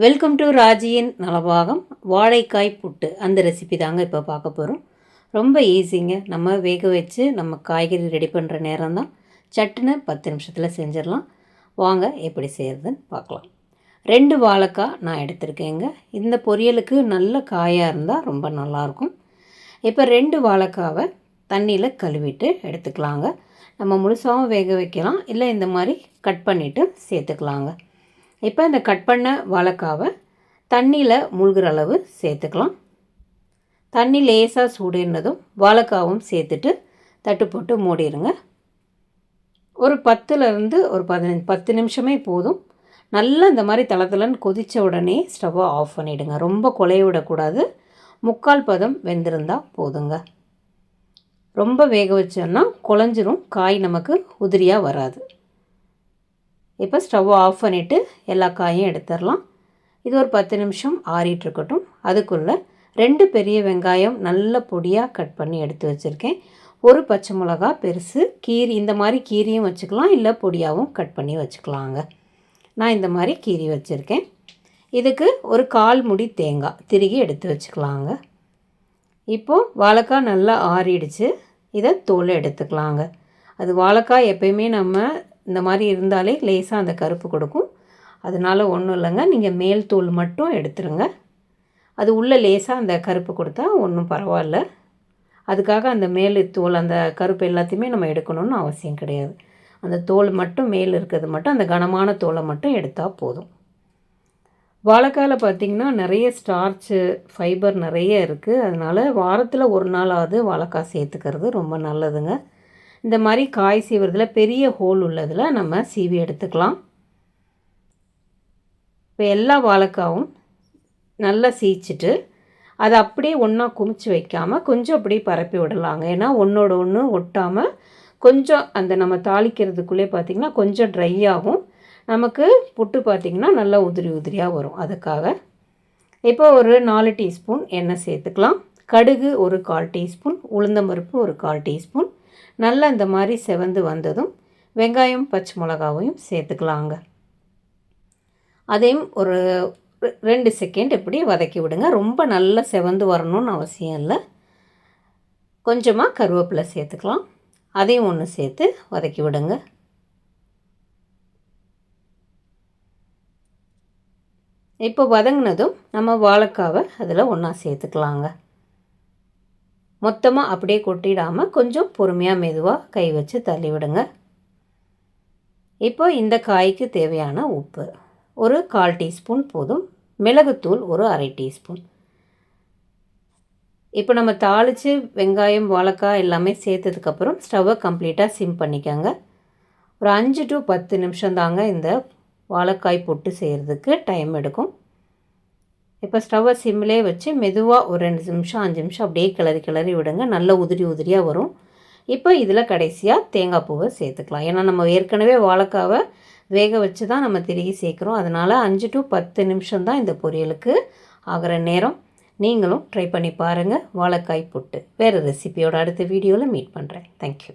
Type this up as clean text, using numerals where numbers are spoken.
Welcome to ராஜியின் Nalabagam. வாழைக்காய் புட்டு அந்த recipe தாங்க இப்போ பார்க்க போகிறோம். ரொம்ப ஈஸிங்க. நம்ம வேக வச்சு நம்ம காய்கறி ரெடி பண்ணுற நேரம் தான். சட்டுன்னு 10 நிமிஷத்தில் செஞ்சிடலாம். வாங்க எப்படி செய்கிறதுன்னு பார்க்கலாம். 2 வாழைக்காய் நான் எடுத்திருக்கேங்க. இந்த பொரியலுக்கு நல்ல காயாக இருந்தால் ரொம்ப நல்லாயிருக்கும். இப்போ 2 வாழைக்காவை தண்ணியில் கழுவிட்டு எடுத்துக்கலாங்க. நம்ம முழுசாகவும் வேக வைக்கலாம், இல்லை இந்த மாதிரி கட் பண்ணிவிட்டு சேர்த்துக்கலாங்க. இப்போ இந்த கட் பண்ண வாழைக்காவை தண்ணியில் மூழ்கிற அளவு சேர்த்துக்கலாம். தண்ணி லேசாக சூடேறினதும் வாழைக்காவும் சேர்த்துட்டு தட்டு போட்டு மூடிடுங்க. ஒரு 10 நிமிஷமே போதும். நல்லா இந்த மாதிரி தளத்தலன்னு கொதித்த உடனே ஸ்டவ்வை ஆஃப் பண்ணிவிடுங்க. ரொம்ப குழைய விடக்கூடாது. 3/4 பதம் வெந்திருந்தால் போதுங்க. ரொம்ப வேக வச்சோன்னா குழஞ்சிரும், காய் நமக்கு உதிரியாக வராது. இப்போ ஸ்டவ் ஆஃப் பண்ணிவிட்டு எல்லா காயும் எடுத்துடலாம். இது ஒரு 10 நிமிஷம் ஆறிட்டு இருக்கட்டும். அதுக்குள்ளே 2 பெரிய வெங்காயம் நல்ல பொடியாக கட் பண்ணி எடுத்து வச்சுருக்கேன். ஒரு பச்சை மிளகா பெருசு கீரி, இந்த மாதிரி கீரியும் வச்சுக்கலாம், இல்லை பொடியாகவும் கட் பண்ணி வச்சுக்கலாங்க. நான் இந்த மாதிரி கீரி வச்சுருக்கேன். இதுக்கு ஒரு 1/4 முடி தேங்காய் திருகி எடுத்து வச்சுக்கலாங்க. இப்போது வாழைக்காய் நல்லா ஆறிடுச்சு. இதை தோல் எடுத்துக்கலாங்க. அது வாழைக்காய் எப்பயுமே நம்ம இந்த மாதிரி இருந்தாலே லேசாக அந்த கருப்பு கொடுக்கும். அதனால் ஒன்றும் இல்லைங்க, நீங்கள் மேல் தோல் மட்டும் எடுத்துருங்க. அது உள்ளே லேசாக அந்த கருப்பு கொடுத்தா ஒன்றும் பரவாயில்ல. அதுக்காக அந்த மேல் தோல் அந்த கருப்பு எல்லாத்தையுமே நம்ம எடுக்கணும்னு அவசியம் கிடையாது. அந்த தோல் மட்டும் மேல் இருக்கிறது மட்டும், அந்த கனமான தோலை மட்டும் எடுத்தால் போதும். வாழைக்காயில் பார்த்திங்கன்னா நிறைய ஸ்டார்ச்சு ஃபைபர் நிறைய இருக்குது. அதனால் வாரத்தில் ஒரு நாளாவது வாழைக்காய் சேர்த்துக்கிறது ரொம்ப நல்லதுங்க. இந்த மாதிரி காய் சீவுறதுல பெரிய ஹோல் உள்ளதில் நம்ம சீவி எடுத்துக்கலாம். இப்போ எல்லா வாழைக்காவும் நல்லா சீச்சிட்டு அதை அப்படியே ஒன்றா குமிச்சு வைக்காமல் கொஞ்சம் அப்படியே பரப்பி விடலாங்க. ஏன்னா ஒன்றோட ஒன்று ஒட்டாமல் கொஞ்சம் அந்த நம்ம தாளிக்கிறதுக்குள்ளே பார்த்திங்கன்னா கொஞ்சம் ட்ரை ஆகும். நமக்கு புட்டு பார்த்திங்கன்னா நல்லா உதிரி உதிரியாக வரும். அதுக்காக இப்போ ஒரு 4 டீஸ்பூன் எண்ணெய் சேர்த்துக்கலாம். கடுகு ஒரு 1/4 டீஸ்பூன், உளுந்தம்பருப்பு ஒரு 1/4 டீஸ்பூன். நல்லா இந்த மாதிரி செவந்து வந்ததும் வெங்காயம் பச்சை மிளகாவையும் சேர்த்துக்கலாங்க. அதையும் ஒரு 2 செகண்ட் இப்படி வதக்கி விடுங்க. ரொம்ப நல்லா செவந்து வரணும்னு அவசியம் இல்லை. கொஞ்சமாக கருவேப்பிலை சேர்த்துக்கலாம். அதையும் ஒன்று சேர்த்து வதக்கி விடுங்க. இப்போ வதங்கினதும் நம்ம வாழைக்காவை அதில் ஒன்றா சேர்த்துக்கலாங்க. மொத்தமாக அப்படியே கொட்டிடாமல் கொஞ்சம் பொறுமையாக மெதுவாக கை வச்சு தள்ளி விடுங்க. இப்போ இந்த காய்க்கு தேவையான உப்பு ஒரு 1/4 டீஸ்பூன் போதும். மிளகுத்தூள் ஒரு 1/2 டீஸ்பூன். இப்போ நம்ம தாளித்து வெங்காயம் வாழைக்காய் எல்லாமே சேர்த்ததுக்கப்புறம் ஸ்டவ்வை கம்ப்ளீட்டாக சிம் பண்ணிக்கோங்க. ஒரு 5 to 10 நிமிஷம் தாங்க இந்த வாழைக்காய் புட்டு செய்கிறதுக்கு டைம் எடுக்கும். இப்போ ஸ்டவ்வை சிம்மிலே வச்சு மெதுவாக ஒரு 2 நிமிஷம் 5 நிமிஷம் அப்படியே கிளறி விடுங்க. நல்ல உதிரியாக வரும். இப்போ இதில் கடைசியாக தேங்காய் பூவை சேர்த்துக்கலாம். ஏன்னா நம்ம ஏற்கனவே வாழைக்காவை வேக வச்சு தான் நம்ம திருகி சேர்க்குறோம். அதனால் 5 to 10 நிமிஷம் தான் இந்த பொரியலுக்கு ஆகிற நேரம். நீங்களும் ட்ரை பண்ணி பாருங்கள் வாழைக்காய் புட்டு. வேறு ரெசிபியோட அடுத்த வீடியோவில் மீட் பண்ணுறேன். தேங்க்யூ.